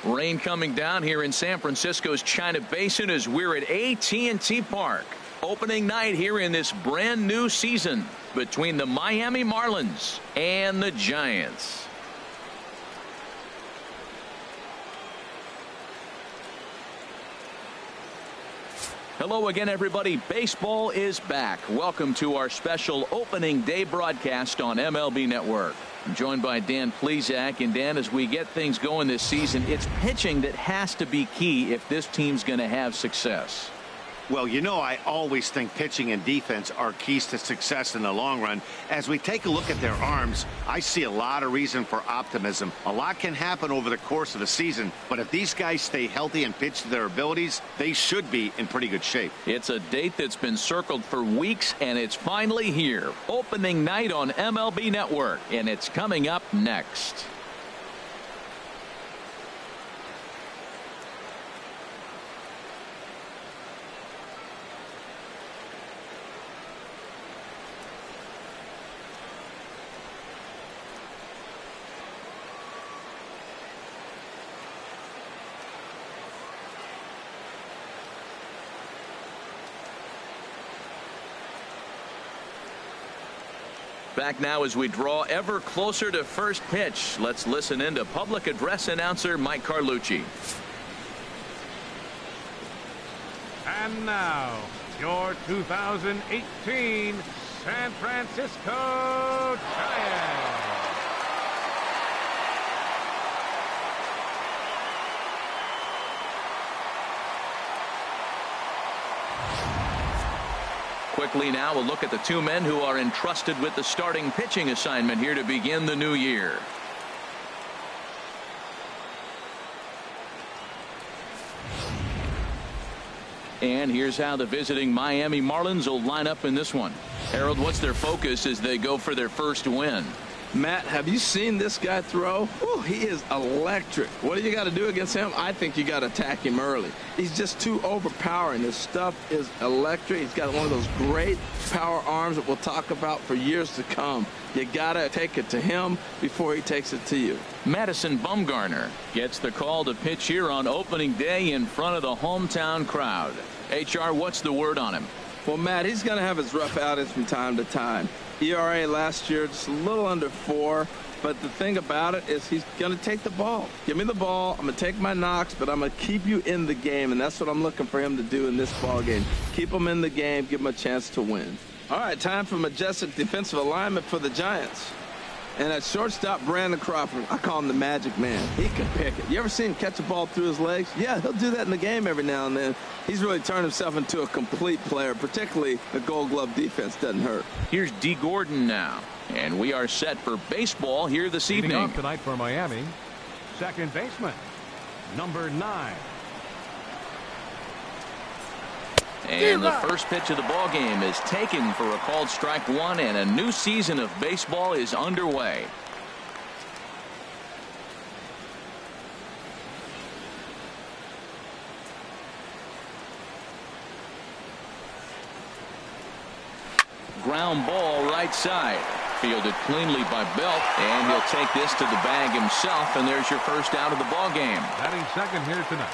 Rain coming down here in San Francisco's China Basin as we're at AT&T Park. Opening night here in this brand new season between the Miami Marlins and the Giants. Hello again, everybody. Baseball is back. Welcome to our special opening day broadcast on MLB Network. I'm joined by Dan Plesac. And Dan, as we get things going this season, it's pitching that has to be key if this team's going to have success. Well, you know, I always think pitching and defense are keys to success in the long run. As we take a look at their arms, I see a lot of reason for optimism. A lot can happen over the course of the season, but if these guys stay healthy and pitch to their abilities, they should be in pretty good shape. It's a date that's been circled for weeks, and it's finally here. Opening night on MLB Network, and it's coming up next. Back now as we draw ever closer to first pitch. Let's listen in to public address announcer Mike Carlucci. And now, your 2018 San Francisco Giants. Quickly now, a look at the two men who are entrusted with the starting pitching assignment here to begin the new year. And here's how the visiting Miami Marlins will line up in this one. Harold, what's their focus as they go for their first win? Matt, have you seen this guy throw? Ooh, he is electric. What do you got to do against him? I think you got to attack him early. He's just too overpowering. His stuff is electric. He's got one of those great power arms that we'll talk about for years to come. You got to take it to him before he takes it to you. Madison Bumgarner gets the call to pitch here on opening day in front of the hometown crowd. HR, what's the word on him? Well, Matt, he's going to have his rough outings from time to time. ERA last year just a little under 4, but the thing about it is he's going to take the ball. Give me the ball. I'm going to take my knocks, but I'm going to keep you in the game, and that's what I'm looking for him to do in this ball game. Keep him in the game, give him a chance to win. All right, time for majestic defensive alignment for the Giants. And at shortstop, Brandon Crawford, I call him the magic man. He can pick it. You ever seen him catch a ball through his legs? Yeah, he'll do that in the game every now and then. He's really turned himself into a complete player, particularly the Gold Glove defense doesn't hurt. Here's D. Gordon now. And we are set for baseball here this evening. Leading off tonight for Miami, second baseman, number 9. And the first pitch of the ball game is taken for a called strike one, and a new season of baseball is underway. Ground ball right side. Fielded cleanly by Belt, and he'll take this to the bag himself, and there's your first out of the ball game. Batting second here tonight,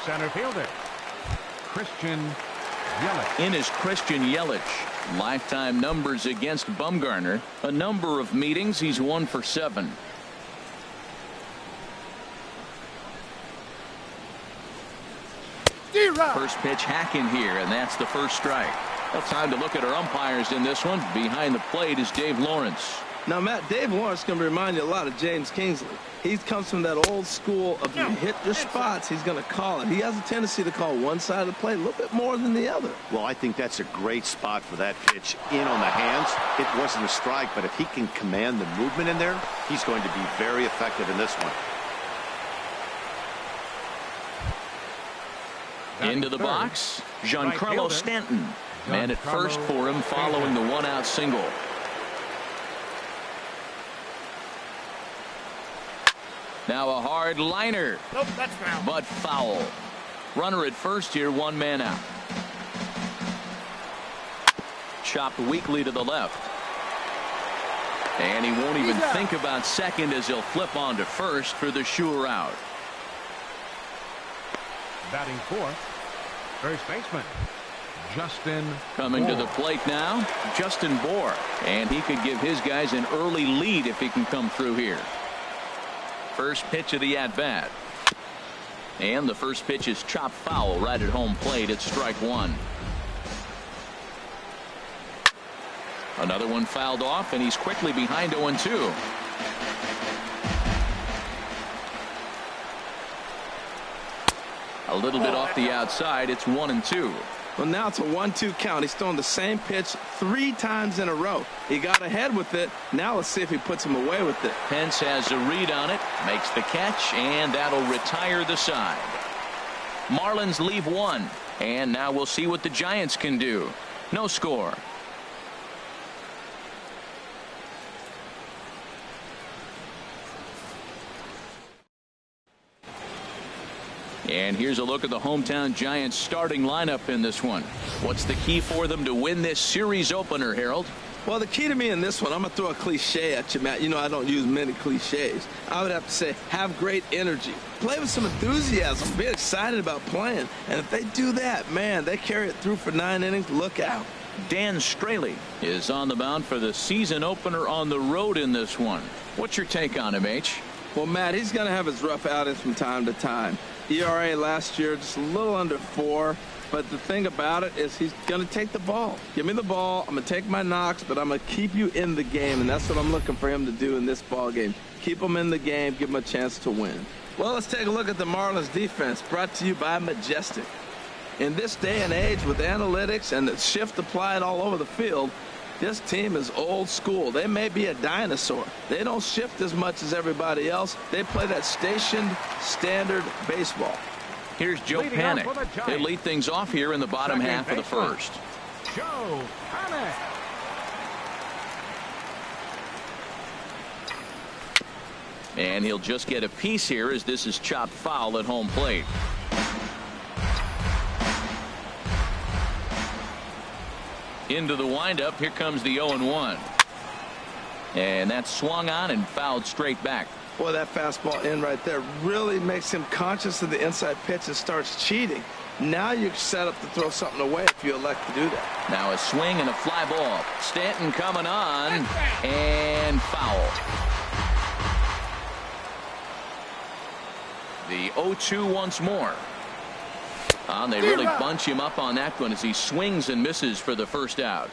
center fielder Christian Yelich. In is Christian Yelich. Lifetime numbers against Bumgarner. A number of meetings. He's 1 for 7. First pitch hacking here, and that's the first strike. Well, time to look at our umpires in this one. Behind the plate is Dave Lawrence. Now, Matt, Dave Lawrence is going to remind you a lot of James Kingsley. He comes from that old school of you hit your spots, he's going to call it. He has a tendency to call one side of the plate a little bit more than the other. Well, I think that's a great spot for that pitch in on the hands. It wasn't a strike, but if he can command the movement in there, he's going to be very effective in this one. Into the box, Giancarlo Stanton. Man at first for him following the one-out single. Now a hard liner. Nope, that's foul. But foul. Runner at first here, one man out. chopped weakly to the left. And he won't even think about second as he'll flip on to first for the sure out. Batting fourth, first baseman, Justin Coming Bour. to the plate now, Justin Bour. And he could give his guys an early lead if he can come through here. First pitch of the at-bat. And the first pitch is chopped foul right at home plate. It's strike one. Another one fouled off, and he's quickly behind 0-2. A little bit off the outside. It's 1-2. Well, now it's a 1-2 count. He's thrown the same pitch 3 times in a row. He got ahead with it. Now let's see if he puts him away with it. Pence has a read on it, makes the catch, and that'll retire the side. Marlins leave one, and now we'll see what the Giants can do. No score. And here's a look at the hometown Giants starting lineup in this one. What's the key for them to win this series opener, Harold? Well, the key to me in this one, I'm going to throw a cliche at you, Matt. You know I don't use many cliches. I would have to say have great energy. Play with some enthusiasm. Be excited about playing. And if they do that, man, they carry it through for 9 innings. Look out. Dan Straley is on the mound for the season opener on the road in this one. What's your take on him, H? Well, Matt, he's going to have his rough outings from time to time. ERA last year just a little under 4. But the thing about it is he's going to take the ball. Give me the ball. I'm going to take my knocks, but I'm going to keep you in the game, and that's what I'm looking for him to do in this ball game. Keep him in the game, give him a chance to win. Well, let's take a look at the Marlins defense, brought to you by Majestic. In this day and age with analytics and the shift applied all over the field, this team is old school. They may be a dinosaur. They don't shift as much as everybody else. They play that stationed, standard baseball. Here's Joe Panik. He'll lead things off here in the bottom half of the first. Joe Panik. And he'll just get a piece here as this is chopped foul at home plate. Into the windup. Here comes the 0-1. And that's swung on and fouled straight back. Boy, that fastball in right there really makes him conscious of the inside pitch and starts cheating. Now you're set up to throw something away if you elect to do that. Now a swing and a fly ball. Stanton coming on and foul. The 0-2 once more. They really bunch him up on that one as he swings and misses for the first out.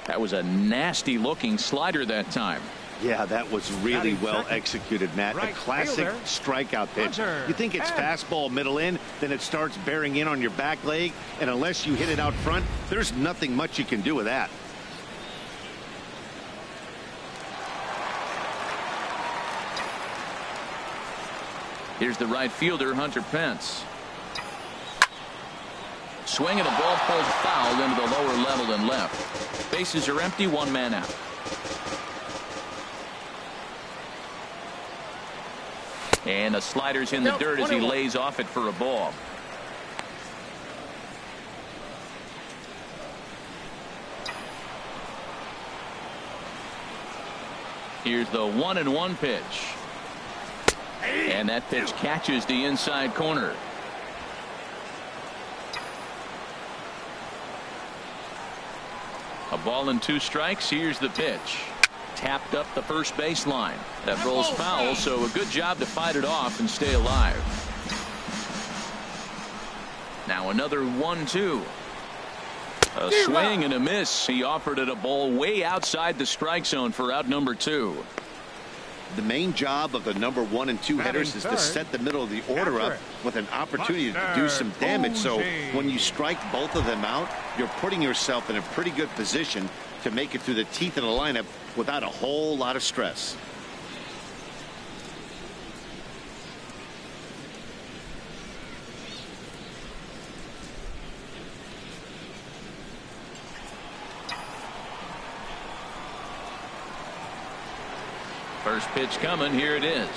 That was a nasty looking slider that time. Yeah, that was really well executed, Matt. A classic strikeout pitch. You think it's fastball middle in, then it starts bearing in on your back leg, and unless you hit it out front, there's nothing much you can do with that. Here's the right fielder, Hunter Pence. Swing and a ball pulls foul into the lower level and left. Bases are empty, 1 man out. And the slider's in the dirt as he lays off it for a ball. Here's the 1-1 pitch. And that pitch catches the inside corner. A ball and 2 strikes. Here's the pitch. Tapped up the first baseline. That rolls foul, so a good job to fight it off and stay alive. Now another 1-2. A swing and a miss. He offered it a ball way outside the strike zone for out number 2. The main job of the number 1 and 2 hitters is to set the middle of the order up with an opportunity to do some damage. So when you strike both of them out, you're putting yourself in a pretty good position to make it through the teeth of the lineup without a whole lot of stress. First pitch coming. Here it is.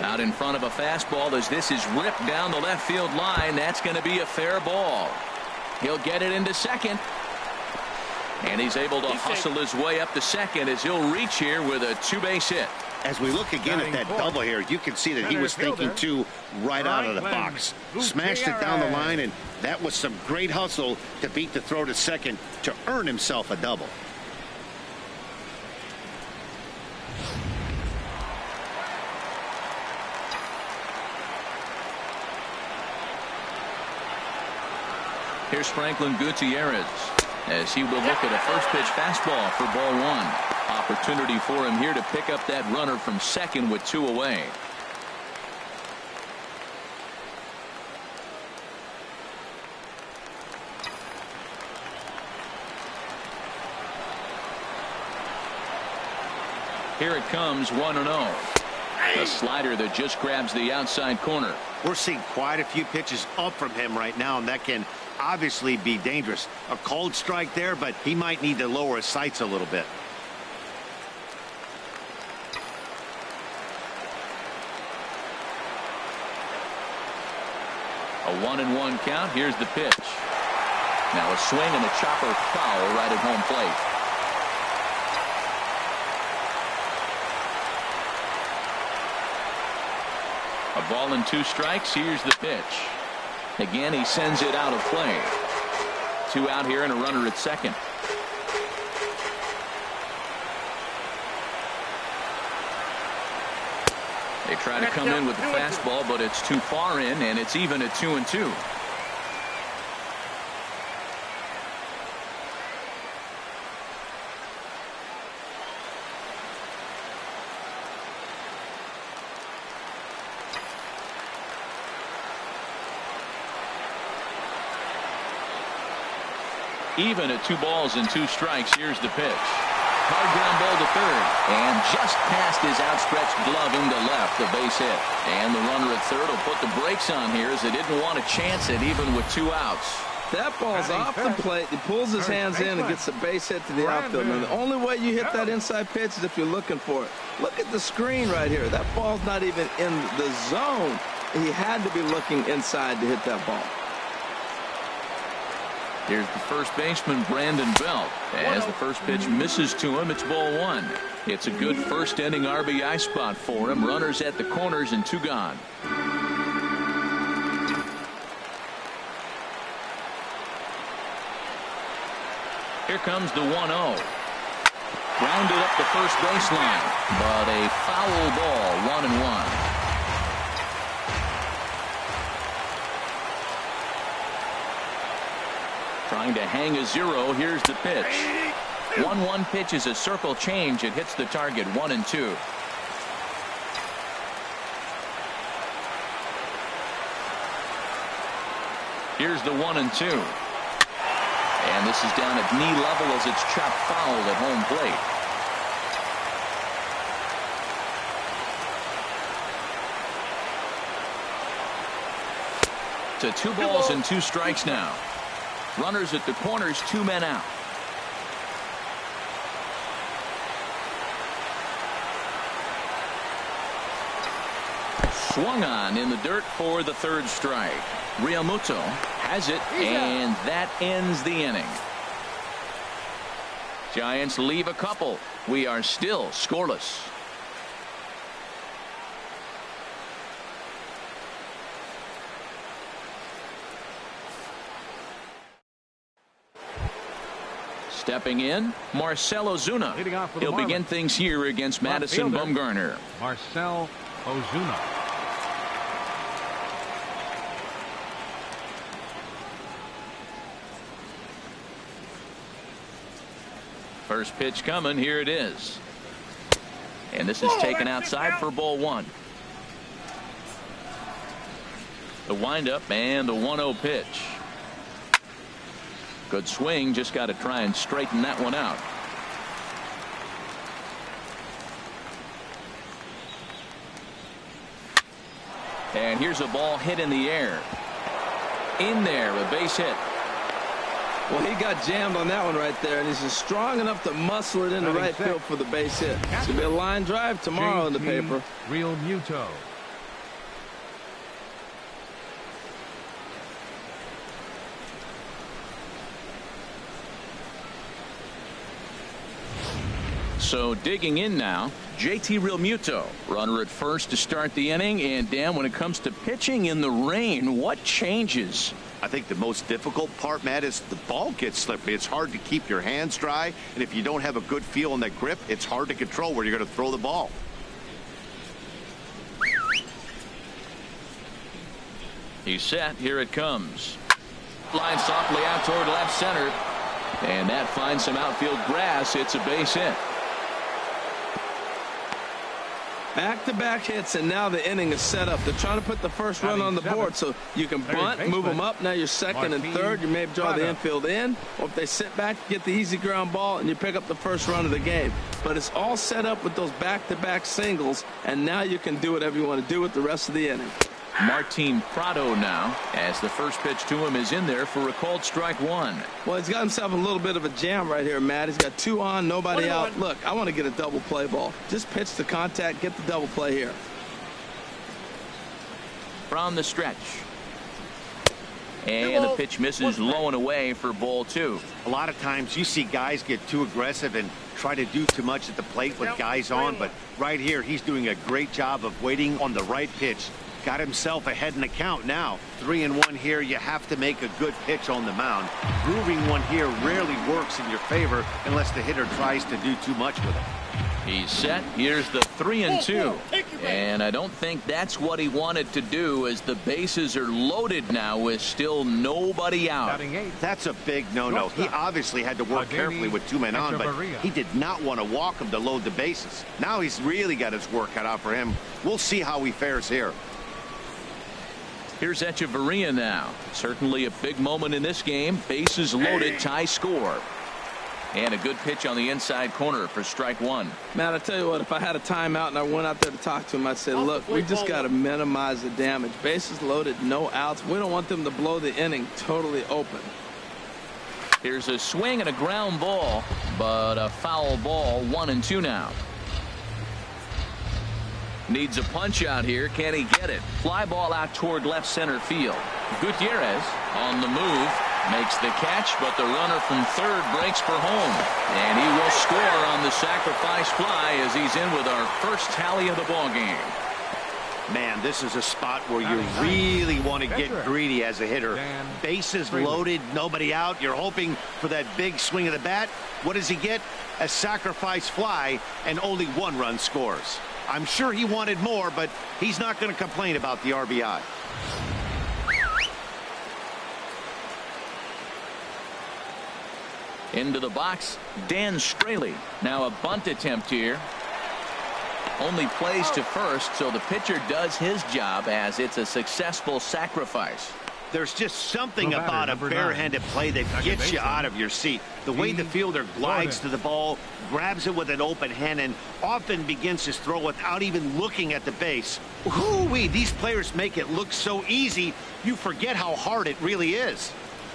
Out in front of a fastball as this is ripped down the left field line. That's going to be a fair ball. He'll get it into second. And he's able to hustle his way up to second as he'll reach here with a two-base hit. As we look again at that double here, you can see that he was thinking two right out of the box. Smashed it down the line, and that was some great hustle to beat the throw to second to earn himself a double. Here's Franklin Gutierrez as he will look at a first pitch fastball for ball one. Opportunity for him here to pick up that runner from second with two away. Here it comes, 1-0. A slider that just grabs the outside corner. We're seeing quite a few pitches up from him right now, and that can obviously be dangerous. A cold strike there, but he might need to lower his sights a little bit. A 1-1 count. Here's the pitch. Now a swing and a chopper foul right at home plate. A ball and two strikes. Here's the pitch. Again, he sends it out of play. Two out here and a runner at second. They try to come in with the fastball, but it's too far in, and it's even at 2-2. Even at 2 balls and 2 strikes. Here's the pitch. Hard ground ball to third, and just past his outstretched glove into left, the base hit. And the runner at third will put the brakes on here as they didn't want to chance it even with 2 outs. That ball's off the plate. He pulls his hands in and gets a base hit to the outfield. And the only way you hit that inside pitch is if you're looking for it. Look at the screen right here. That ball's not even in the zone. He had to be looking inside to hit that ball. Here's the first baseman, Brandon Belt. As the first pitch misses to him, it's ball 1. It's a good first inning RBI spot for him. Runners at the corners and 2 gone. Here comes the 1-0. Grounded up the first baseline, but a foul ball, 1-1. Trying to hang a 0. Here's the pitch. 1-1 pitch is a circle change. It hits the target, 1-2. Here's the 1-2. And this is down at knee level as it's chopped foul at home plate. To 2 balls and 2 strikes now. Runners at the corners, 2 men out. Swung on in the dirt for the 3rd strike. Realmuto has it, and that ends the inning. Giants leave a couple. We are still scoreless. Stepping in, Marcell Ozuna. He'll begin things here against Madison Bumgarner. Marcell Ozuna. First pitch coming. Here it is. And this is taken outside for ball 1. The windup and the 1-0 pitch. Good swing, just got to try and straighten that one out. And here's a ball hit in the air. In there, a base hit. Well, he got jammed on that one right there, and he's just strong enough to muscle it into right field for the base hit. It's going to be a line drive tomorrow in the paper. Realmuto. So digging in now, JT Realmuto, runner at first to start the inning. And Dan, when it comes to pitching in the rain, what changes? I think the most difficult part, Matt, is the ball gets slippery. It's hard to keep your hands dry, and if you don't have a good feel on that grip, it's hard to control where you're going to throw the ball. He's set. Here it comes. Line softly out toward left center. And that finds some outfield grass. It's a base hit. Back-to-back hits, and now the inning is set up. They're trying to put the first run on the board so you can bunt, move them up. Now you're second and third. You may draw the infield in, or if they sit back, get the easy ground ball, and you pick up the first run of the game. But it's all set up with those back-to-back singles, and now you can do whatever you want to do with the rest of the inning. Martin Prado now, as the first pitch to him is in there for a called strike one. Well, he's got himself a little bit of a jam right here, Matt. He's got 2 on, nobody out. Look, I want to get a double play ball. Just pitch the contact, get the double play here. From the stretch. And the pitch misses low and away for ball 2. A lot of times you see guys get too aggressive and try to do too much at the plate with guys on, but right here he's doing a great job of waiting on the right pitch. Got himself ahead in the count now. 3-1 here. You have to make a good pitch on the mound. Grooving one here rarely works in your favor unless the hitter tries to do too much with it. He's set. Here's the 3-2. And I don't think that's what he wanted to do, as the bases are loaded now with still nobody out. That's a big no-no. He obviously had to work carefully with 2 men on, but he did not want to walk him to load the bases. Now he's really got his work cut out for him. We'll see how he fares here. Here's Echeverria now. Certainly a big moment in this game. Bases loaded, tie score. And a good pitch on the inside corner for strike one. Matt, I tell you what, if I had a timeout and I went out there to talk to him, I'd say, look, we just got to minimize the damage. Bases loaded, no outs. We don't want them to blow the inning totally open. Here's a swing and a ground ball, but a foul ball. 1-2 now. Needs a punch out here. Can he get it? Fly ball out toward left center field. Gutierrez on the move. Makes the catch, but the runner from third breaks for home. And he will score on the sacrifice fly as he's in with our first tally of the ball game. Man, this is a spot where you really want to get greedy as a hitter. Bases loaded, nobody out. You're hoping for that big swing of the bat. What does he get? A sacrifice fly, and only 1 run scores. I'm sure he wanted more, but he's not going to complain about the RBI. Into the box, Dan Straley. Now a bunt attempt here. Only plays to first, so the pitcher does his job as it's a successful sacrifice. There's just something about a barehanded play that gets you out of your seat. The way the fielder glides to the ball, grabs it with an open hand, and often begins his throw without even looking at the base. Whoo-wee, these players make it look so easy, you forget how hard it really is.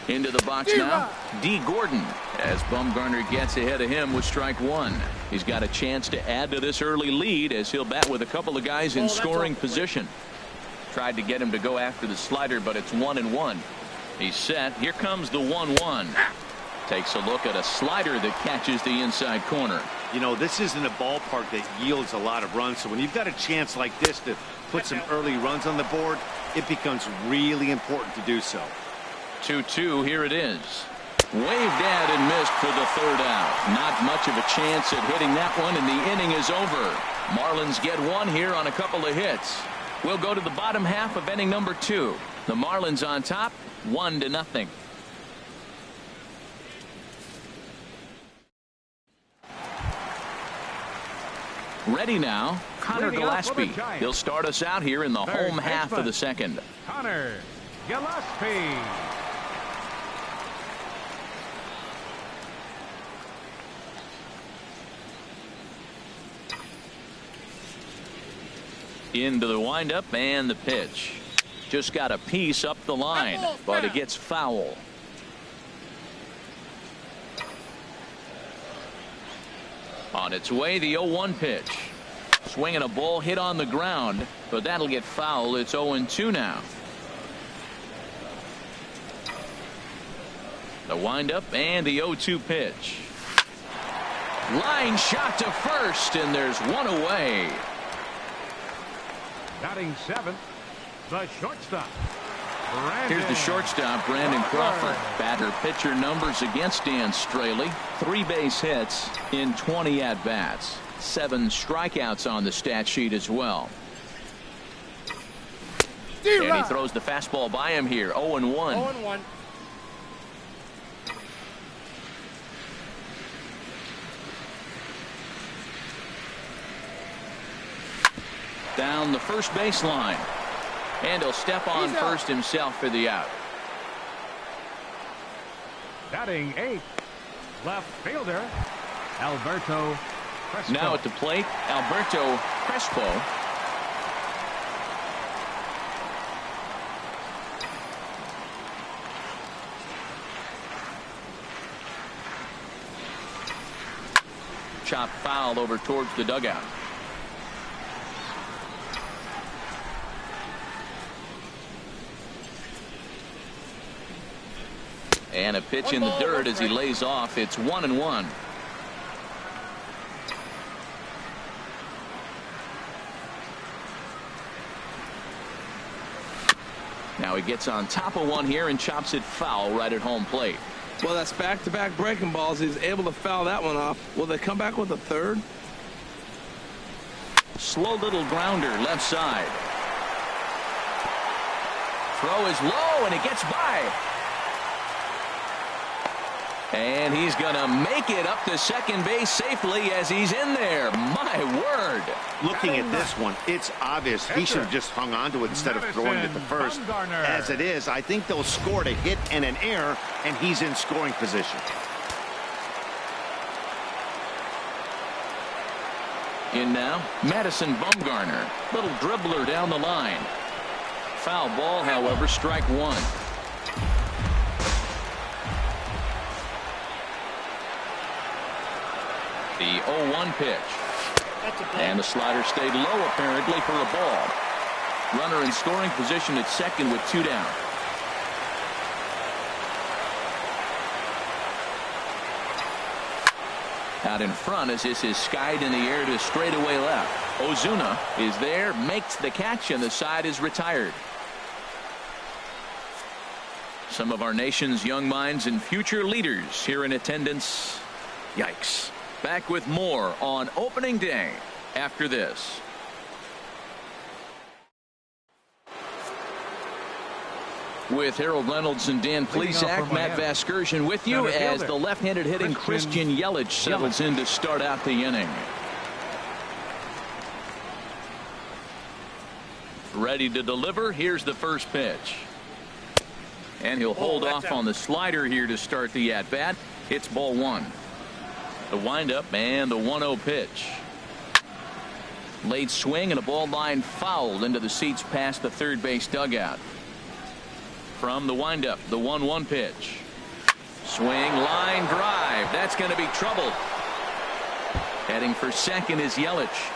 Into the box now, D. Gordon, as Bumgarner gets ahead of him with strike one. He's got a chance to add to this early lead as he'll bat with a couple of guys in scoring position. Tried to get him to go after the slider, but it's 1-1. He's set. Here comes the 1-1. Takes a look at a slider that catches the inside corner. You know, this isn't a ballpark that yields a lot of runs, so when you've got a chance like this to put some early runs on the board, it becomes really important to do so. 2-2, here it is. Waved at and missed for the third out. Not much of a chance at hitting that one, and the inning is over. Marlins get one here on a couple of hits. We'll go to the bottom half of inning number 2. The Marlins on top, 1-0. Ready now, Connor Gillespie. He'll start us out here in the home half of the second. Connor Gillespie. Into the windup and the pitch. Just got a piece up the line, but it gets foul. On its way, the 0-1 pitch. Swinging a ball hit on the ground, but that'll get foul. It's 0-2 now. The windup and the 0-2 pitch. Line shot to first, and there's one away. Batting 7th, the shortstop. Here's the shortstop, Brandon Crawford. Batter pitcher numbers against Dan Straley. 3 base hits in 20 at-bats. 7 strikeouts on the stat sheet as well. And he throws the fastball by him here. 0-1. 0-1. Down the first baseline. And he'll step on first himself for the out. Batting 8th, left fielder, Alberto Crespo. Now at the plate, Alberto Crespo. Chop foul over towards the dugout. And a pitch in the dirt as he lays off. It's 1-1. Now he gets on top of one here and chops it foul right at home plate. Well, that's back-to-back breaking balls. He's able to foul that one off. Will they come back with a third? Slow little grounder left side. Throw is low and it gets by. And he's going to make it up to second base safely as he's in there. My word. Looking at this one, it's obvious he should have just hung on to it instead of throwing it to first. As it is, I think they'll score a hit and an error, and he's in scoring position. In now, Madison Bumgarner. Little dribbler down the line. Foul ball, however, strike one. The 0-1 pitch. And the slider stayed low apparently for a ball. Runner in scoring position at second with 2 down. Out in front as this is skied in the air to straightaway left. Ozuna is there, makes the catch, and the side is retired. Some of our nation's young minds and future leaders here in attendance. Yikes. Back with more on opening day after this. With Harold Reynolds and Dan Plesac, Matt Vasgersian with you as the left-handed hitting Christian Yelich settles in to start out the inning. Ready to deliver. Here's the first pitch. And he'll hold off on the slider here to start the at-bat. It's ball one. The windup and the 1-0 pitch. Late swing and a ball line fouled into the seats past the third base dugout. From the windup, the 1-1 pitch. Swing, line drive. That's going to be trouble. Heading for second is Yelich.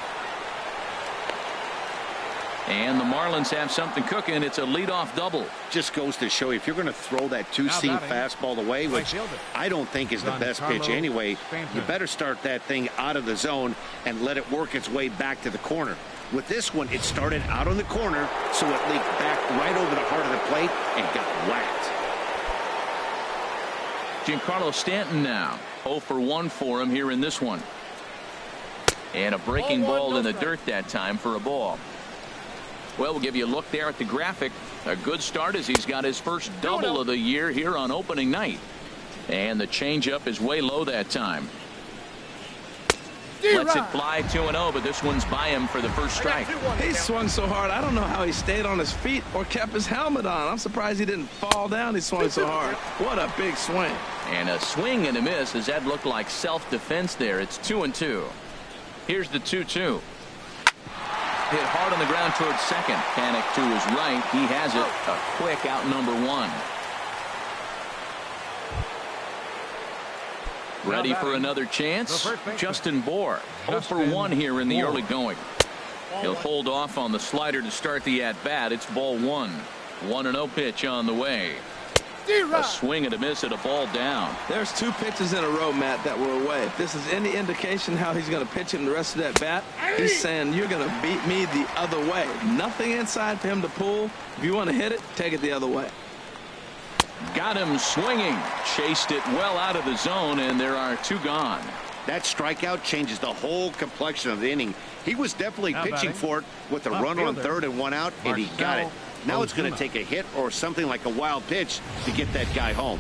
And the Marlins have something cooking. It's a leadoff double. Just goes to show you, if you're going to throw that two-seam fastball away, which I don't think is the best pitch anyway, you better start that thing out of the zone and let it work its way back to the corner. With this one, it started out on the corner, so it leaked back right over the heart of the plate and got whacked. Giancarlo Stanton now 0 for 1 for him here in this one. And a breaking ball in the dirt that time for a ball. Well, we'll give you a look there at the graphic. A good start as he's got his first double of the year here on opening night. And the changeup is way low that time. Lets it fly 2-0, but this one's by him for the first strike. He swung so hard, I don't know how he stayed on his feet or kept his helmet on. I'm surprised he didn't fall down. He swung so hard. What a big swing. And a swing and a miss as that looked like self-defense there. It's 2-2. Here's the 2-2. Hit hard on the ground towards second. Panic to his right. He has it. A quick out number one. Ready for another chance. Justin Bour 0 for 1 here in the early going. He'll hold off on the slider to start the at bat. It's ball one. 1-0 pitch on the way. A swing and a miss and a ball down. There's 2 pitches in a row, Matt, that were away. If this is any indication how he's going to pitch him the rest of that bat, he's saying you're going to beat me the other way. Nothing inside for him to pull. If you want to hit it, take it the other way. Got him swinging. Chased it well out of the zone, and there are 2 gone. That strikeout changes the whole complexion of the inning. He was definitely pitching for it with a runner on third and 1 out, and he got it. Now it's going to take a hit or something like a wild pitch to get that guy home.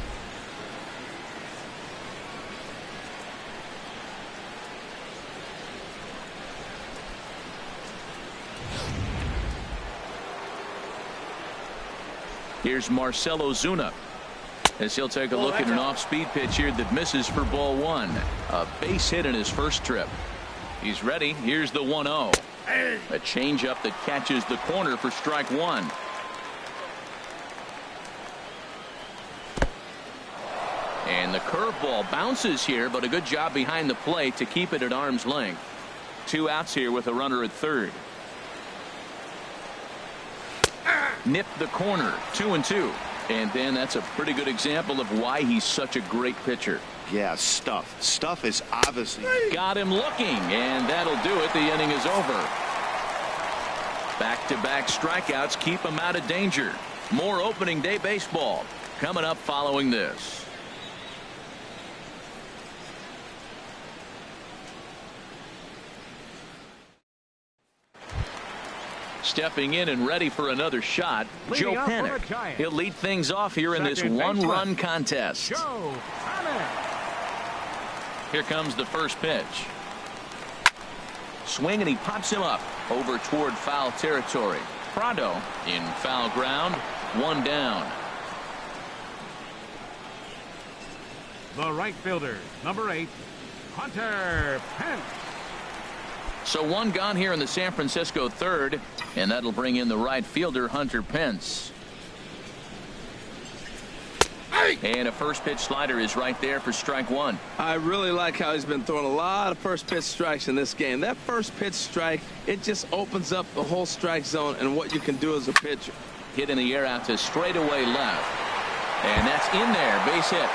Here's Marcell Ozuna, as he'll take a look at an off-speed pitch here that misses for ball 1. A base hit in his first trip. He's ready. Here's the 1-0. A changeup that catches the corner for strike 1. And the curveball bounces here, but a good job behind the plate to keep it at arm's length. 2 outs here with a runner at third. Nipped the corner, 2-2. And then that's a pretty good example of why he's such a great pitcher. Yeah, Stuff. Stuff is obviously. Got him looking, and that'll do it. The inning is over. Back-to-back strikeouts keep him out of danger. More opening day baseball coming up following this. Stepping in and ready for another shot, Joe Panik. He'll lead things off here in this one-run contest. Here comes the first pitch. Swing, and he pops him up over toward foul territory. Prado in foul ground, 1 down. The right fielder, number 8, Hunter Pence. So 1 gone here in the San Francisco third, and that'll bring in the right fielder, Hunter Pence. And a first pitch slider is right there for strike 1. I really like how he's been throwing a lot of first pitch strikes in this game. That first pitch strike, it just opens up the whole strike zone and what you can do as a pitcher. Hit in the air out to straightaway left. And that's in there, base hit.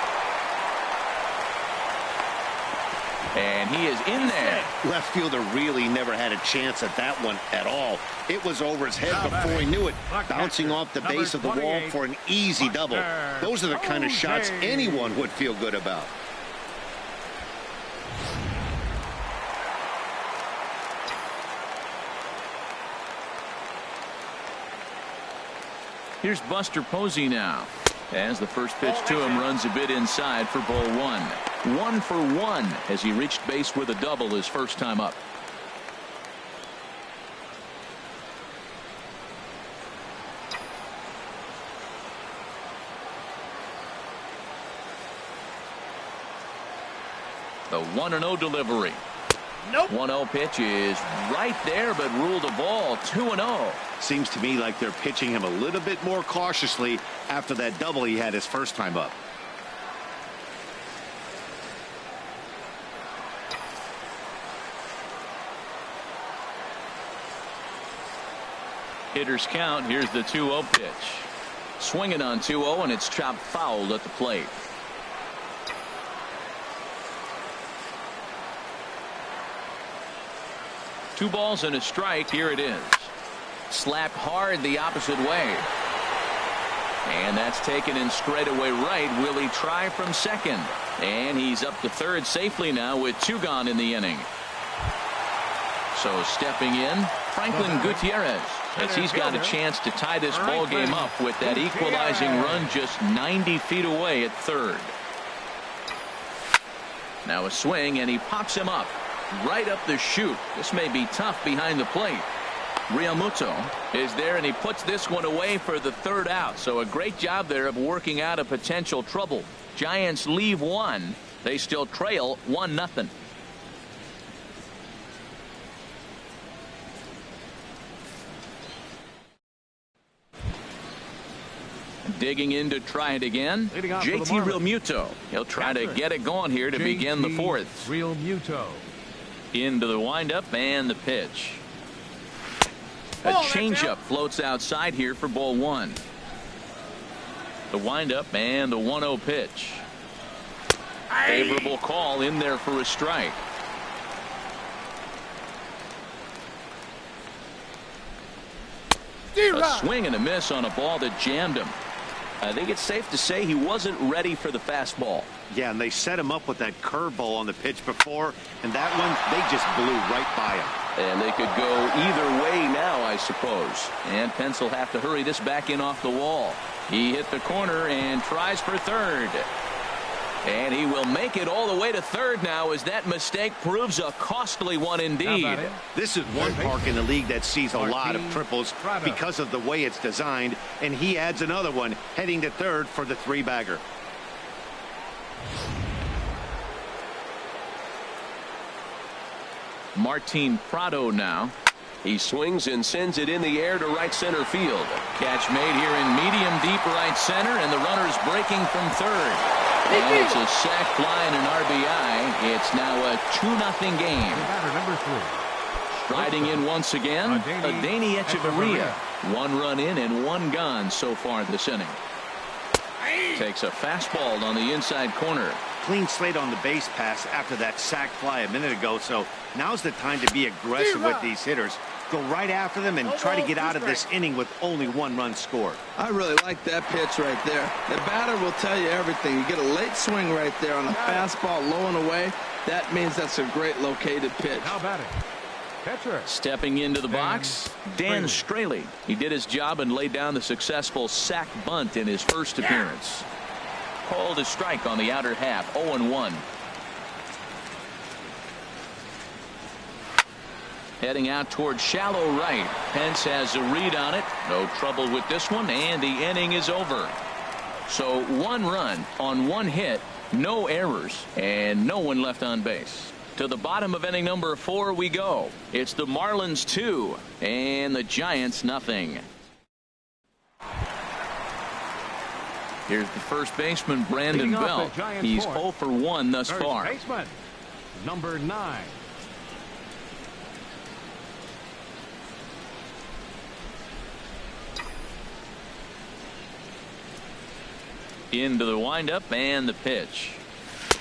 And he is in there. Left fielder really never had a chance at that one at all. It was over his head before he knew it, bouncing off the base of the wall for an easy double. Those are the kind of shots anyone would feel good about. Here's Buster Posey now, as the first pitch to him runs a bit inside for ball 1. 1 for 1 as he reached base with a double his first time up. The 1-0 delivery. 1-0 pitch is right there, but ruled a ball. 2-0. Seems to me like they're pitching him a little bit more cautiously after that double he had his first time up. Hitters count. Here's the 2-0 pitch. Swinging on 2-0, and it's chopped foul at the plate. Two balls and a strike. Here it is. Slapped hard the opposite way. And that's taken in straightaway right. Will he try from second? And he's up to third safely now with 2 gone in the inning. So stepping in, Franklin Gutierrez, as he's got a chance to tie this ball game up with that equalizing run just 90 feet away at third. Now a swing, and he pops him up right up the chute. This may be tough behind the plate. Realmuto is there, and he puts this one away for the third out. So a great job there of working out a potential trouble. Giants leave 1. They still trail 1-0. Digging in to try it again, JT Realmuto. He'll try to get it going here to begin the fourth. Realmuto. Into the windup and the pitch. A changeup floats outside here for ball 1. The windup and the 1-0 pitch. Favorable call in there for a strike. A swing and a miss on a ball that jammed him. I think it's safe to say he wasn't ready for the fastball. Yeah, and they set him up with that curveball on the pitch before, and that one, they just blew right by him. And they could go either way now, I suppose. And Pence will have to hurry this back in off the wall. He hit the corner and tries for third. And he will make it all the way to third now, as that mistake proves a costly one indeed. This is one park in the league that sees a lot of triples because of the way it's designed, and he adds another one heading to third for the 3-bagger. Martin Prado now. He swings and sends it in the air to right center field. Catch made here in medium deep right center, and the runner's breaking from third. And it's a sac fly and an RBI. It's now a 2-0 game. Number 3. Striding in once again, Adeiny Echeverria. 1 run in and 1 gone so far this inning. Takes a fastball on the inside corner. Clean slate on the base pass after that sac fly a minute ago, so now's the time to be aggressive with these hitters. Go right after them and try to get out of this inning with only 1 run scored. I really like that pitch right there. The batter will tell you everything. You get a late swing right there on a fastball low and away. That means that's a great located pitch. How about it? Catcher. Stepping into the box, Dan Straley. He did his job and laid down the successful sac bunt in his first appearance. Called a strike on the outer half. 0-1. Heading out toward shallow right. Pence has a read on it. No trouble with this one, and the inning is over. So 1 run on 1 hit, no errors, and no one left on base. To the bottom of inning number 4 we go. It's the Marlins 2 and the Giants nothing. Here's the first baseman, Brandon Belt. He's 0 for 1 thus far. Baseman, number 9. Into the windup and the pitch.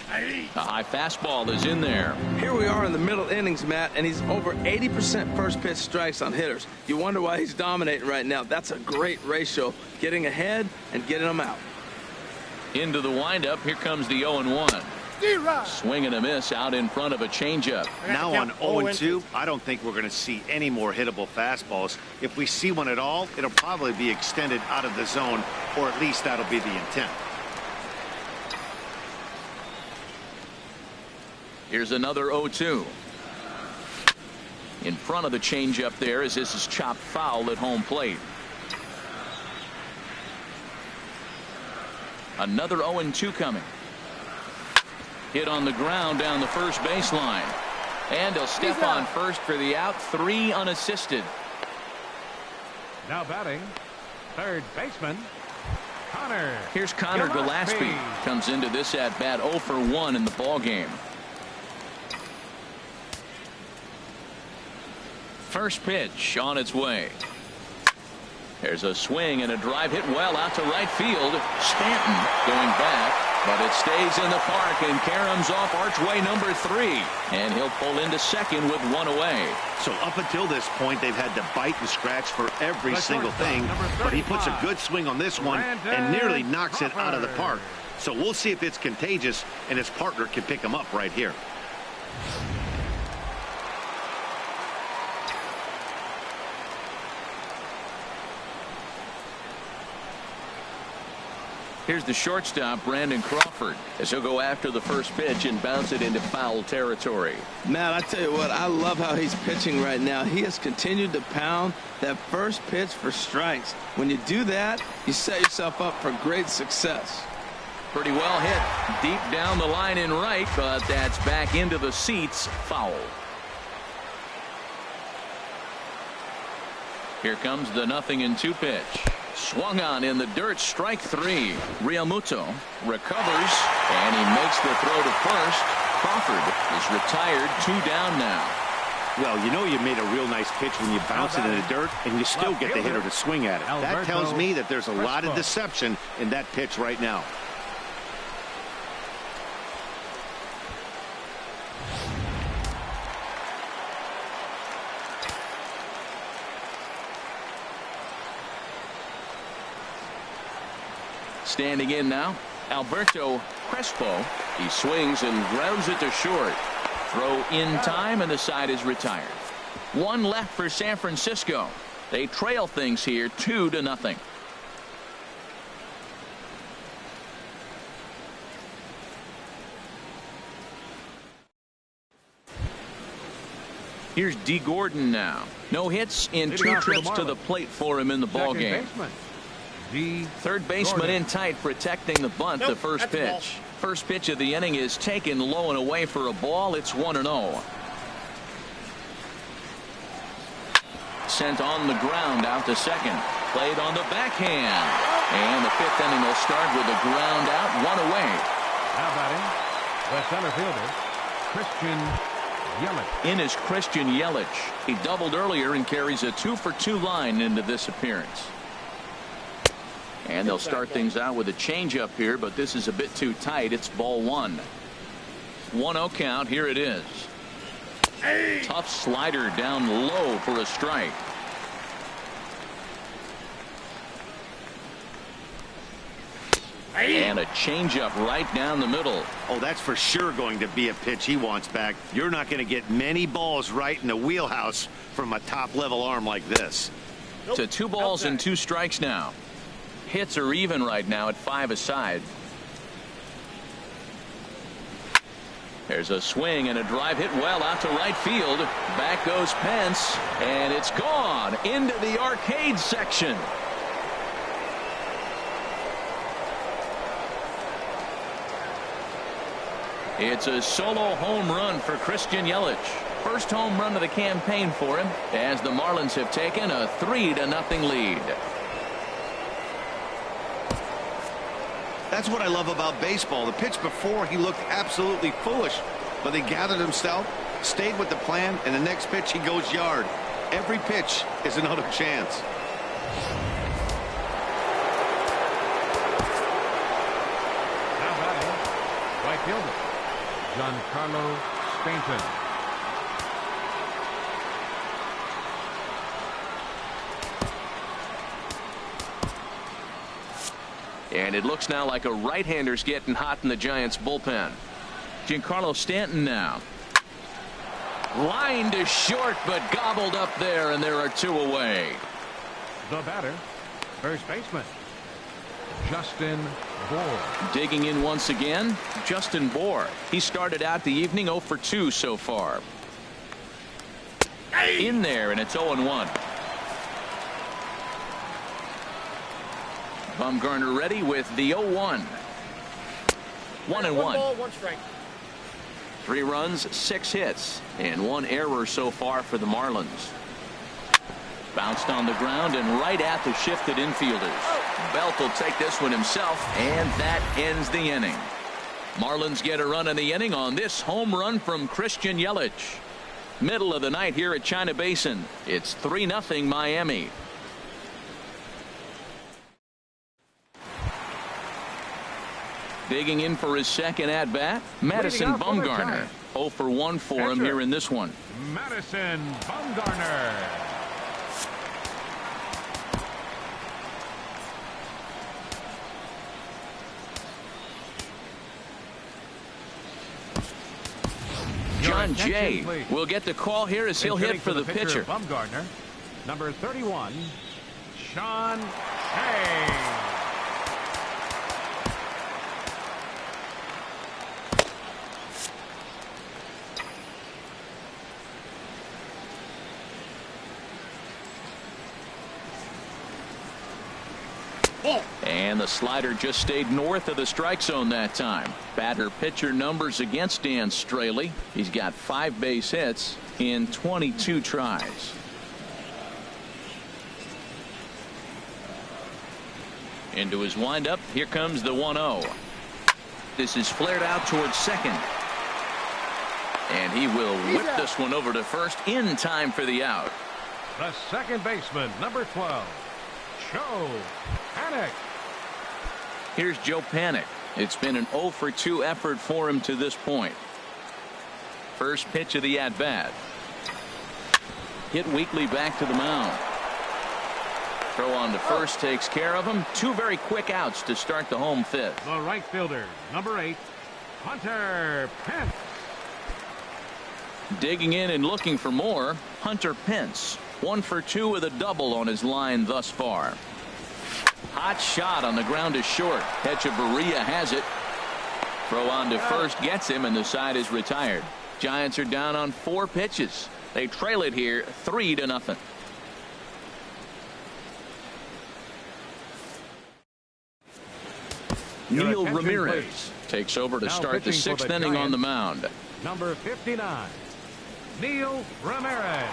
A high fastball is in there. Here we are in the middle innings, Matt, and he's over 80% first pitch strikes on hitters. You wonder why he's dominating right now. That's a great ratio, getting ahead and getting them out. Into the windup. Here comes the 0-1. Swing and a miss out in front of a changeup. Now on 0-2, I don't think we're going to see any more hittable fastballs. If we see one at all, it'll probably be extended out of the zone, or at least that'll be the intent. Here's another 0-2. In front of the changeup there, as this is chopped foul at home plate. Another 0-2 coming. Hit on the ground down the first baseline. And he'll step on first for the out. 3 unassisted. Now batting, third baseman, Connor. Here's Connor Gillespie. Comes into this at bat 0 for 1 in the ball game. First pitch on its way. There's a swing and a drive hit well out to right field. Stanton going back, but it stays in the park, and Karams off archway number 3, and he'll pull into second with 1 away. So up until this point, they've had to bite and scratch for every single thing, but he puts a good swing on this one and nearly knocks it out of the park. So we'll see if it's contagious and his partner can pick him up right here. Here's the shortstop, Brandon Crawford, as he'll go after the first pitch and bounce it into foul territory. Matt, I tell you what, I love how he's pitching right now. He has continued to pound that first pitch for strikes. When you do that, you set yourself up for great success. Pretty well hit deep down the line in right, but that's back into the seats. Foul. Here comes the 0-2 pitch. Swung on in the dirt, strike 3. Realmuto recovers, and he makes the throw to first. Crawford is retired, 2 down now. Well, you know you made a real nice pitch when you bounce it in the dirt and you still get the hitter to swing at it. That tells me that there's a lot of deception in that pitch right now. Standing in now, Alberto Crespo. He swings and grounds it to short. Throw in time, and the side is retired. One left for San Francisco. They trail things here 2-0. Here's D. Gordon now. No hits in 2 trips to the plate for him in the ball game. Third baseman in tight, protecting the bunt. The first pitch. First pitch of the inning is taken low and away for a ball. It's 1-0. Sent on the ground out to second. Played on the backhand. And the 5th inning will start with a ground out, 1 away. Now batting, the center fielder, Christian Yelich. In is Christian Yelich. He doubled earlier and carries a 2-for-2 line into this appearance. And they'll start things out with a changeup here, but this is a bit too tight. It's ball 1. 1-0 count. Here it is. Tough slider down low for a strike. And a changeup right down the middle. Oh, that's for sure going to be a pitch he wants back. You're not going to get many balls right in the wheelhouse from a top-level arm like this. To 2 balls and 2 strikes now. Hits are even right now at 5 aside. There's a swing and a drive hit well out to right field. Back goes Pence, and it's gone into the arcade section. It's a solo home run for Christian Yelich. First home run of the campaign for him, as the Marlins have taken a 3-0 lead. That's what I love about baseball. The pitch before, he looked absolutely foolish, but he gathered himself, stayed with the plan, and the next pitch he goes yard. Every pitch is another chance. Now batting, right fielder, Giancarlo Stanton. And it looks now like a right-hander's getting hot in the Giants bullpen. Giancarlo Stanton now. Line to short, but gobbled up there, and there are 2 away. The batter, first baseman, Justin Bour. Digging in once again, Justin Bour. He started out the evening 0 for 2 so far. In there, and it's 0-1. Bumgarner ready with the 0-1. 1-1. 1 strike. 3 runs, 6 hits, and 1 error so far for the Marlins. Bounced on the ground and right at the shifted infielders. Belt will take this one himself, and that ends the inning. Marlins get a run in the inning on this home run from Christian Yelich. Middle of the night here at China Basin. It's 3-0 Miami. Digging in for his second at-bat, Madison Bumgarner. 0 for 1 for him here in this one. Madison Bumgarner. John Jay will get the call here as he'll hit for the pitcher. Bumgarner, number 31, Sean Hay. And the slider just stayed north of the strike zone that time. Batter pitcher numbers against Dan Straley. He's got 5 base hits in 22 tries. Into his windup. Here comes the 1-0. This is flared out towards second. And he will whip this one over to first in time for the out. The second baseman, number 12, Joe Panic. Here's Joe Panik. It's been an 0 for 2 effort for him to this point. First pitch of the at-bat. Hit weakly back to the mound. Throw on to first takes care of him. 2 very quick outs to start the home fifth. The right fielder, number 8, Hunter Pence. Digging in and looking for more, Hunter Pence. 1 for 2 with a double on his line thus far. Hot shot on the ground is short. Hechavarria has it. Throw on to first gets him, and the side is retired. Giants are down on 4 pitches. They trail it here 3-0. Neil Ramirez takes over to start the 6th inning on the mound. Number 59, Neil Ramirez.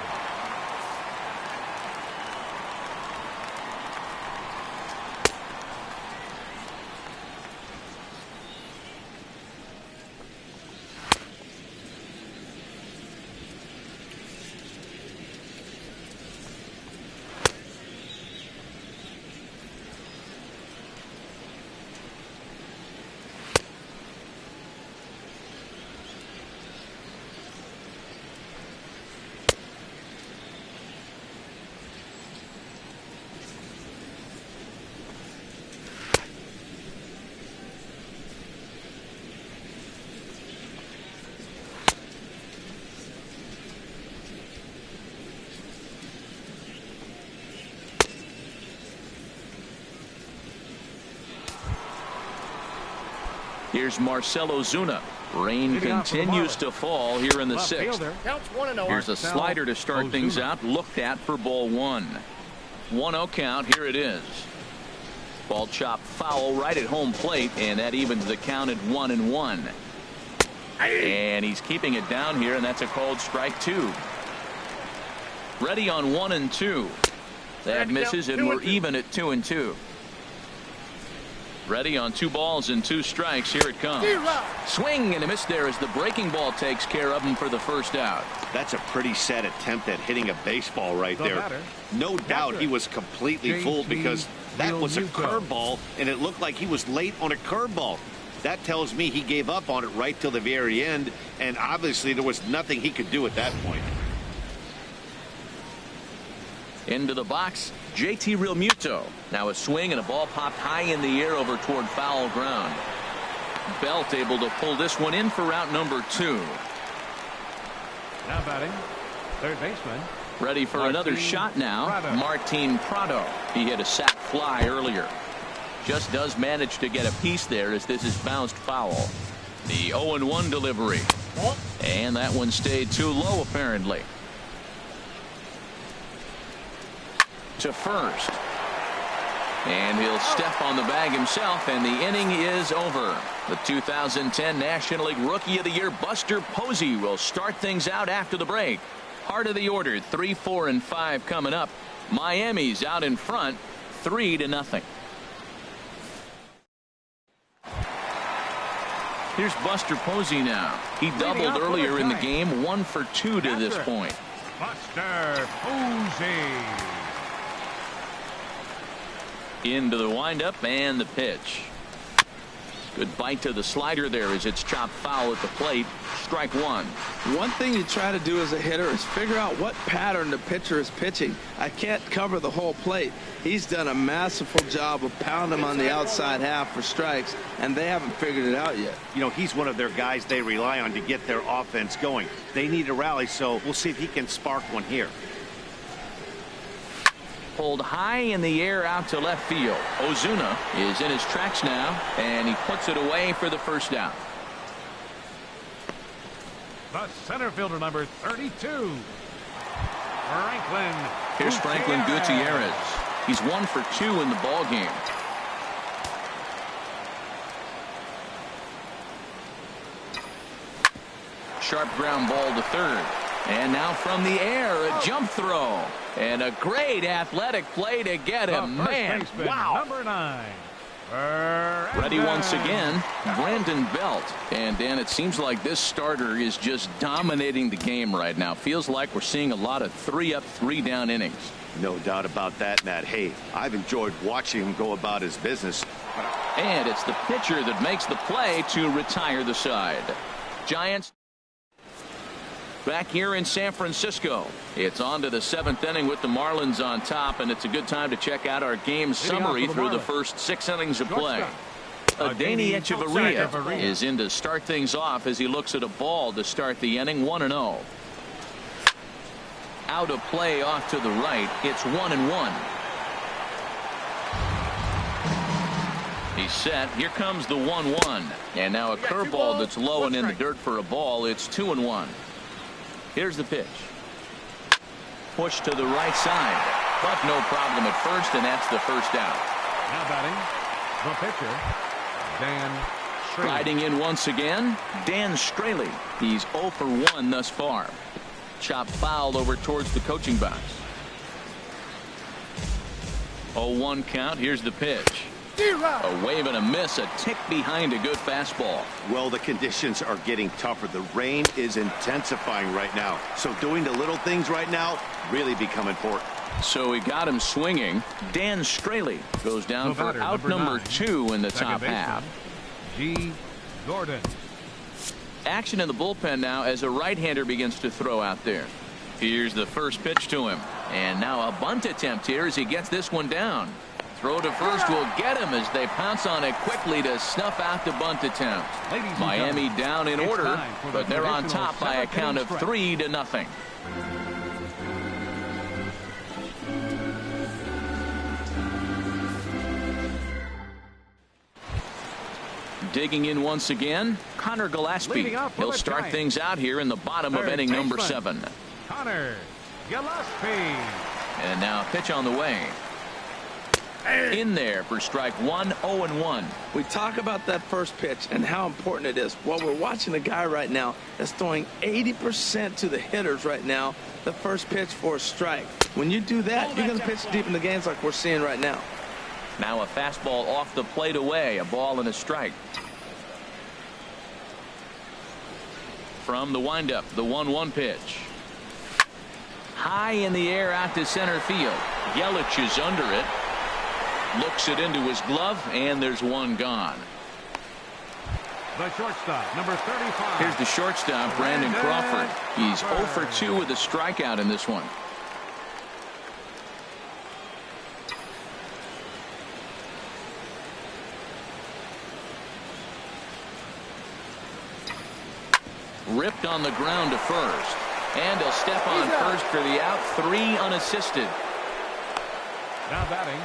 Here's Marcell Ozuna. Rain continues to fall here in the 6th. Here's a slider to start things out. Looked at for ball 1. 1-0 count. Here it is. Ball chopped foul right at home plate, and that evens the count at 1-1. And he's keeping it down here, and that's a called strike 2. Ready on 1-2. That misses, and we're even at 2-2. Ready on 2 balls and 2 strikes. Here it comes. Swing and a miss there as the breaking ball takes care of him for the first out. That's a pretty sad attempt at hitting a baseball right there. No doubt he was completely fooled because that was a curveball, and it looked like he was late on a curveball. That tells me he gave up on it right till the very end, and obviously there was nothing he could do at that point. Into the box, JT Realmuto. Now a swing and a ball popped high in the air over toward foul ground. Belt able to pull this one in for out number 2. Now batting, third baseman. Ready for another shot now. Martin Prado. He hit a sac fly earlier. Just does manage to get a piece there as this is bounced foul. The 0-1 delivery. And that one stayed too low apparently. To first. And he'll step on the bag himself, and the inning is over. The 2010 National League Rookie of the Year, Buster Posey, will start things out after the break. Heart of the order, 3, 4, and 5 coming up. Miami's out in front, 3-0. Here's Buster Posey now. He doubled earlier in the game, 1 for 2 to this point. Buster Posey. Into the windup and the pitch. Good bite to the slider there as it's chopped foul at the plate. Strike 1. One thing you try to do as a hitter is figure out what pattern the pitcher is pitching. I can't cover the whole plate. He's done a masterful job of pounding him on the outside half for strikes, and they haven't figured it out yet. You know, he's one of their guys they rely on to get their offense going. They need a rally, so we'll see if he can spark one here. Pulled high in the air out to left field. Ozuna is in his tracks now, and he puts it away for the first down. The center fielder, number 32, Franklin. Here's Franklin Gutierrez. He's 1 for 2 in the ball game. Sharp ground ball to third. And now from the air, a jump throw. And a great athletic play to get him. Man, wow. Number 9, Ready once again, Brandon Belt. And Dan, it seems like this starter is just dominating the game right now. Feels like we're seeing a lot of 3-up, 3-down innings. No doubt about that, Matt. Hey, I've enjoyed watching him go about his business. And it's the pitcher that makes the play to retire the side. Giants back here in San Francisco. It's on to the 7th inning with the Marlins on top, and it's a good time to check out our game summary through the first 6 innings of play. Adeiny Echeverria is in to start things off as he looks at a ball to start the inning. 1-0. Out of play off to the right. It's 1-1. He's set. Here comes the 1-1. And now a curveball that's low and in the dirt for a ball. It's 2-1. Here's the pitch. Push to the right side. But no problem at first, and that's the first out. Now batting, the pitcher, Dan Straley. Riding in once again, Dan Straley. He's 0 for 1 thus far. Chop foul over towards the coaching box. 0-1 count. Here's the pitch. A wave and a miss, a tick behind a good fastball. Well, the conditions are getting tougher. The rain is intensifying right now. So doing the little things right now really become important. So he got him swinging. Dan Straley goes down for out number 2 in the top half. G. Gordon. Action in the bullpen now as a right-hander begins to throw out there. Here's the first pitch to him. And now a bunt attempt here as he gets this one down. Throw to first will get him as they pounce on it quickly to snuff out the bunt attempt. Miami down in order, but they're on top by a count of 3-0. Digging in once again, Connor Gillespie. He'll start things out here in the bottom of inning number 7. Connor Gillespie. And now a pitch on the way. In there for strike 1, 0-1. We talk about that first pitch and how important it is. Well, we're watching a guy right now that's throwing 80% to the hitters right now, the first pitch for a strike. When you do that, you're going to pitch deep in the games like we're seeing right now. Now a fastball off the plate away, a ball and a strike. From the windup, the 1-1 pitch. High in the air out to center field. Yelich is under it. Looks it into his glove, and there's one gone. The shortstop, number 35. Here's the shortstop, Brandon Crawford. He's 0 for 2 with a strikeout in this one. Ripped on the ground to first. And he'll step on first for the out. 3 unassisted. Now batting.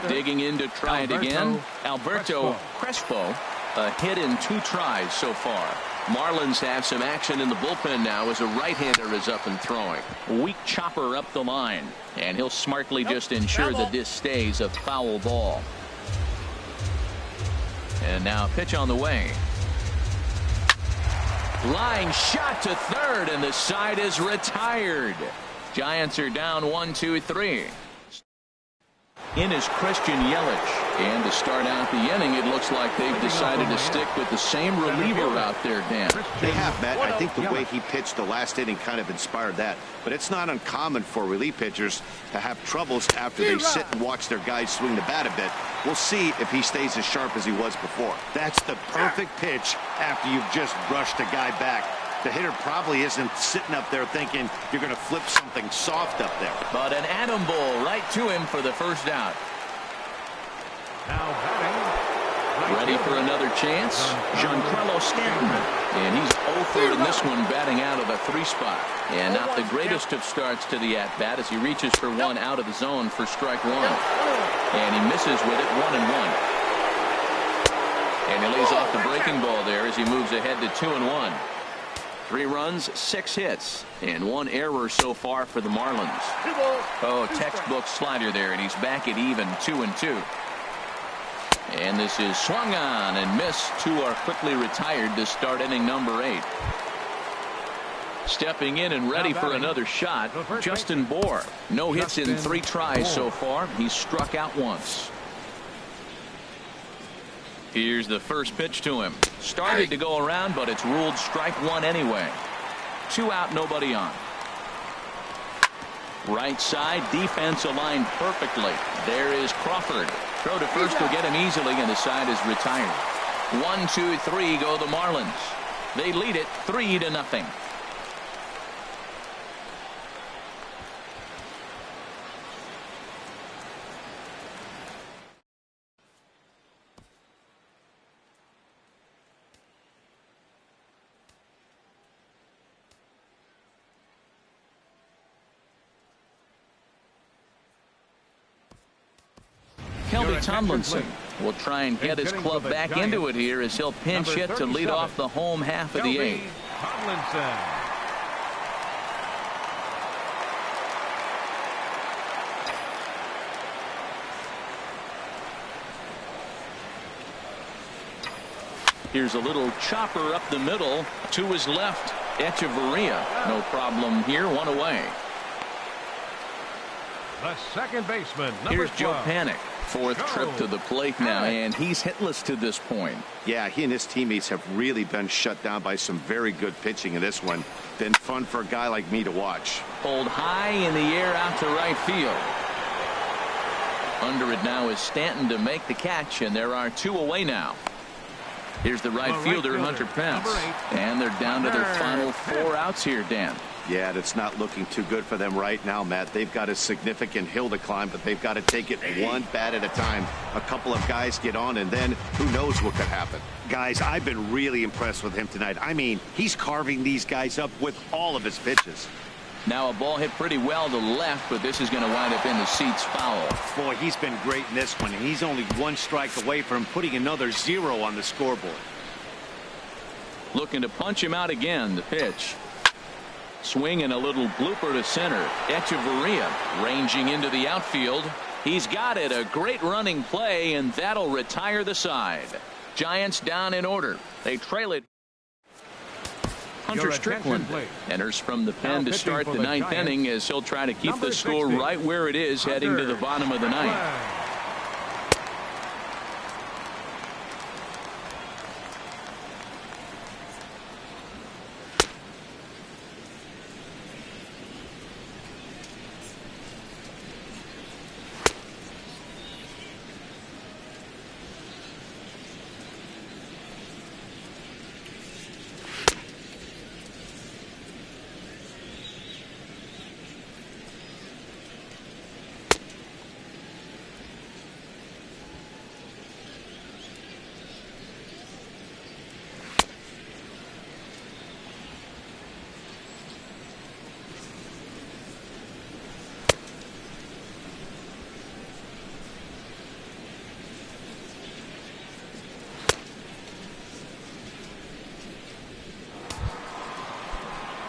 Digging in to try it again. Alberto Crespo, a hit in 2 tries so far. Marlins have some action in the bullpen now as a right-hander is up and throwing. Weak chopper up the line, and he'll smartly just ensure that this stays a foul ball. And now a pitch on the way. Line shot to third, and the side is retired. Giants are down 1-2-3. In is Christian Yelich. And to start out the inning, it looks like they've decided to stick with the same reliever out there, Dan. They have, Matt. I think the way he pitched the last inning kind of inspired that. But it's not uncommon for relief pitchers to have troubles after they sit and watch their guys swing the bat a bit. We'll see if he stays as sharp as he was before. That's the perfect pitch after you've just brushed a guy back. The hitter probably isn't sitting up there thinking you're going to flip something soft up there. But an atom ball right to him for the first out. Now batting. Ready for another chance? Giancarlo Stanton. And he's 0 for in this one, batting out of a 3 spot. And not the greatest of starts to the at-bat as he reaches for one out of the zone for strike 1. And he misses with it 1-1. And he lays off the breaking ball there as he moves ahead to 2-1. 3 runs, 6 hits, and 1 error so far for the Marlins. Oh, textbook slider there, and he's back at even 2-2. And this is swung on and missed. 2 are quickly retired to start inning number 8. Stepping in and ready for another shot, Justin Bour. No hits in 3 tries so far. He's struck out once. Here's the first pitch to him. Started to go around, but it's ruled strike one anyway. 2 out, nobody on. Right side, defense aligned perfectly. There is Crawford. Throw to first will get him easily, and the side is retired. 1, 2, 3 go the Marlins. They lead it 3-0. Kelby Tomlinson will try and get his club back into it here as he'll pinch hit to lead off the home half of the 8th. Tomlinson. Here's a little chopper up the middle to his left. Echeverria, no problem here, 1 away. The second baseman, Here's Joe 12. Panik. 4th trip to the plate now, and he's hitless to this point. Yeah, he and his teammates have really been shut down by some very good pitching in this one. Been fun for a guy like me to watch. Pulled high in the air out to right field. Under it now is Stanton to make the catch, and there are 2 away now. Here's the right fielder, Hunter Pence. And they're down to their final 4 outs here, Dan. Yeah, that's not looking too good for them right now, Matt. They've got a significant hill to climb, but they've got to take it one bat at a time. A couple of guys get on, and then who knows what could happen. Guys, I've been really impressed with him tonight. I mean, he's carving these guys up with all of his pitches. Now a ball hit pretty well to left, but this is going to wind up in the seats foul. Boy, he's been great in this one, and he's only 1 strike away from putting another 0 on the scoreboard. Looking to punch him out again. The pitch. Swing and a little blooper to center. Echeverria ranging into the outfield. He's got it. A great running play, and that'll retire the side. Giants down in order. They trail it. Hunter Strickland enters from the pen to start the 9th inning as he'll try to keep the score right where it is heading to the bottom of the 9th.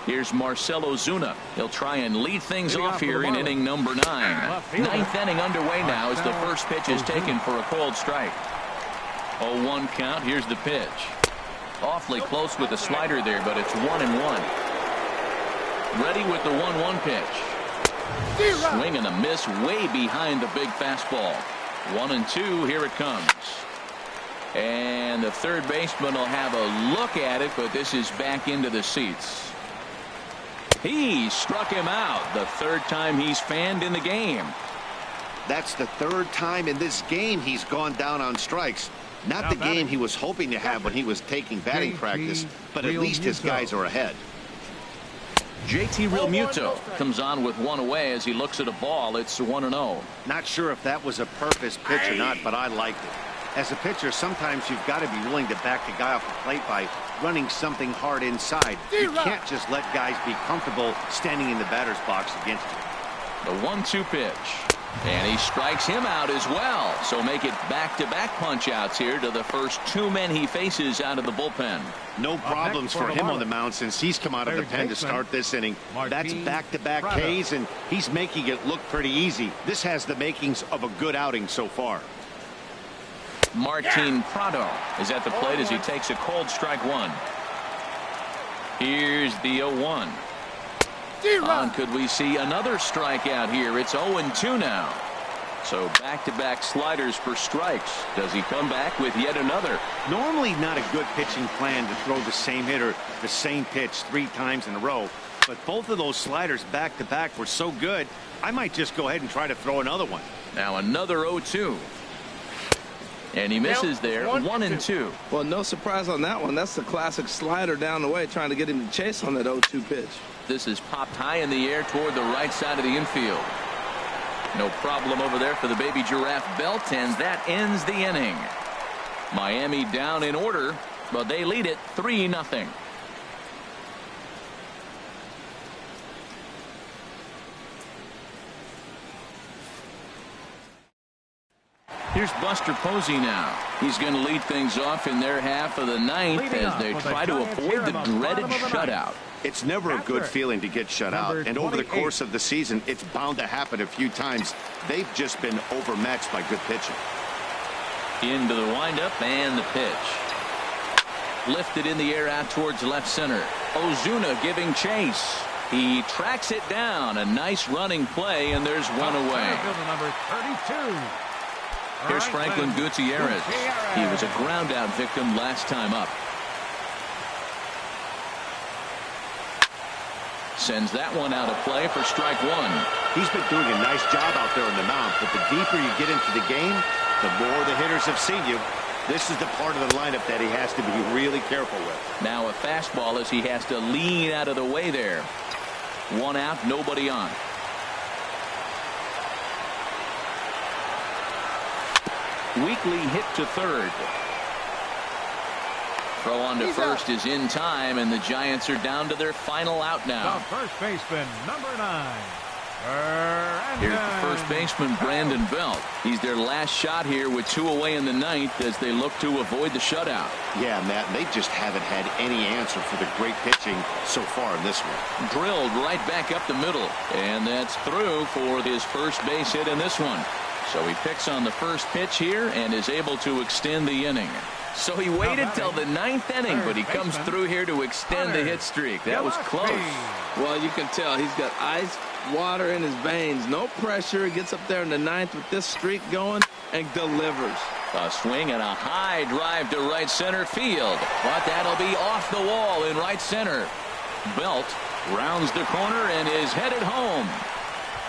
Here's Marcell Ozuna. He'll try and lead things off here in inning number 9. 9th inning underway now as the first pitch is taken for a cold strike. 0-1 count. Here's the pitch. Awfully close with the slider there, but it's 1-1. Ready with the 1-1 pitch. Swing and a miss way behind the big fastball. 1-2. Here it comes. And the third baseman will have a look at it, but this is back into the seats. He struck him out. The 3rd time he's fanned in the game. That's the 3rd time in this game he's gone down on strikes. Not the game he was hoping to have when he was taking batting practice, but at least his guys are ahead. JT Realmuto comes on with 1 away as he looks at a ball. It's 1-0. Not sure if that was a purpose pitch or not, but I liked it. As a pitcher, sometimes you've got to be willing to back the guy off the plate by running something hard inside. You can't just let guys be comfortable standing in the batter's box against you. The 1-2 pitch. And he strikes him out as well. So make it back-to-back punch-outs here to the first 2 men he faces out of the bullpen. No problems for him on the mound since he's come out of the pen to start this inning. That's back-to-back Ks, and he's making it look pretty easy. This has the makings of a good outing so far. Martin Prado is at the plate as he takes a cold strike 1. Here's the 0-1. Could we see another strikeout here? It's 0-2 now. So back-to-back sliders for strikes. Does he come back with yet another? Normally not a good pitching plan to throw the same hitter the same pitch 3 times in a row. But both of those sliders back-to-back were so good, I might just go ahead and try to throw another one. Now another 0-2. And he misses there, 1-2. Well, no surprise on that one. That's the classic slider down the way, trying to get him to chase on that 0-2 pitch. This is popped high in the air toward the right side of the infield. No problem over there for the baby giraffe belt, and that ends the inning. Miami down in order, but they lead it 3-0. Here's Buster Posey now. He's going to lead things off in their half of the ninth as they try to avoid the dreaded shutout. It's never a good feeling to get shut out, and over the course of the season, it's bound to happen a few times. They've just been overmatched by good pitching. Into the windup and the pitch. Lifted in the air out towards left center. Ozuna giving chase. He tracks it down. A nice running play, and there's one away. Number 32. Here's Franklin Gutierrez. He was a ground out victim last time up. Sends that one out of play for strike one. He's been doing a nice job out there on the mound, but the deeper you get into the game, the more the hitters have seen you. This is the part of the lineup that he has to be really careful with. Now a fastball as he has to lean out of the way there. One out, nobody on. Weekly hit to third. Throw on to first is in time, and the Giants are down to their final out now. The first baseman, number 9. Here's the first baseman, Brandon Belt. He's their last shot here with 2 away in the ninth as they look to avoid the shutout. Yeah, Matt, they just haven't had any answer for the great pitching so far in this one. Drilled right back up the middle, and that's through for his first base hit in this one. So he picks on the first pitch here and is able to extend the inning. So he waited till the 9th inning, but he comes through here to extend the hit streak. That was close. Well, you can tell he's got ice water in his veins. No pressure. He gets up there in the 9th with this streak going and delivers. A swing and a high drive to right center field. But that'll be off the wall in right center. Belt rounds the corner and is headed home.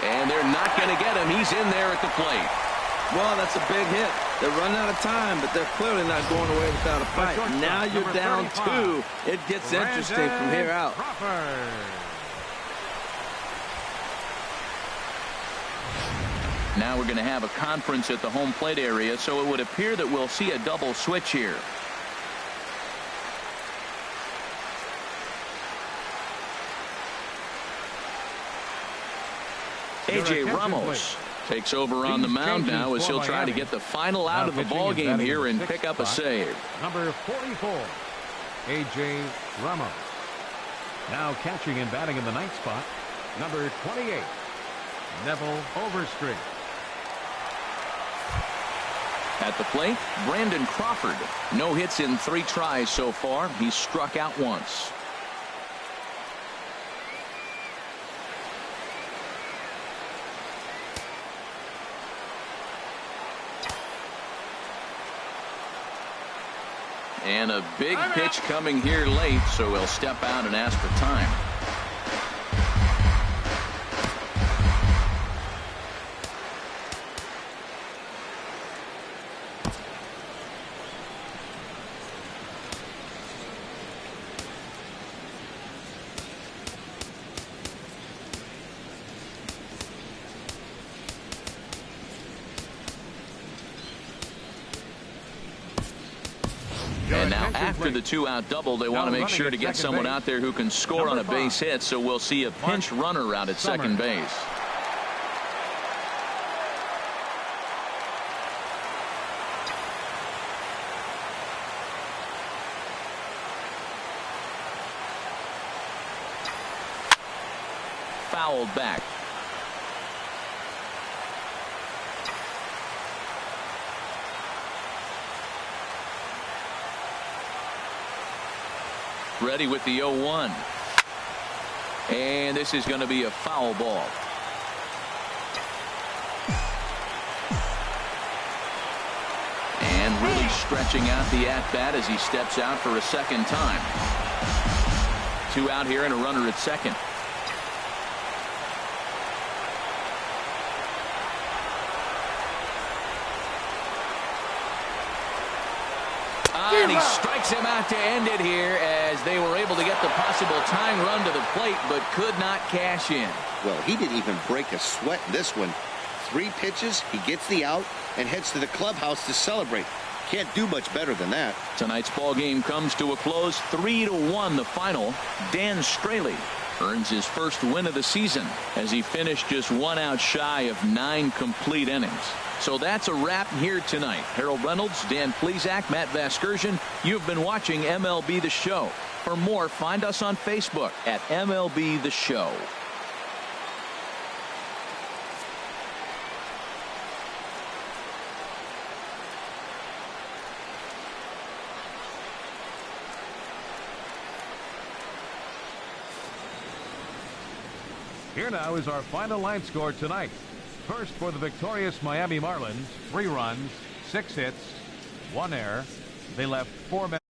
And they're not going to get him. He's in there at the plate. Well, that's a big hit. They're running out of time, but they're clearly not going away without a fight. Now you're down 2. It gets interesting from here out. Now we're going to have a conference at the home plate area, so it would appear that we'll see a double switch here. A.J. Ramos takes over on the mound now as he'll try to get the final out of the ball game here and pick up a save. Number 44, A.J. Ramos. Now catching and batting in the 9th spot, number 28, Neville Overstreet. At the plate, Brandon Crawford. No hits in 3 tries so far. He's struck out once. And a big pitch coming here late, so he'll step out and ask for time. And now after the 2-out double, they want to make sure to get someone out there who can score on a base hit, so we'll see a pinch runner out at second base. Fouled back. Ready with the 0-1. And this is going to be a foul ball. stretching out the at-bat as he steps out for a second time. 2 out here and a runner at second. And he strikes him out to end it here as they were able to get the possible tying run to the plate but could not cash in. Well, he didn't even break a sweat in this one. 3 pitches, he gets the out and heads to the clubhouse to celebrate. Can't do much better than that. Tonight's ball game comes to a close, 3-1 the final. Dan Straley earns his first win of the season as he finished just 1 out shy of 9 complete innings. So that's a wrap here tonight. Harold Reynolds, Dan Plesac, Matt Vasgersian. You've been watching MLB The Show. For more, find us on Facebook at MLB The Show. Here now is our final line score tonight. First for the victorious Miami Marlins, 3 runs, 6 hits, 1 error. They left 4 men.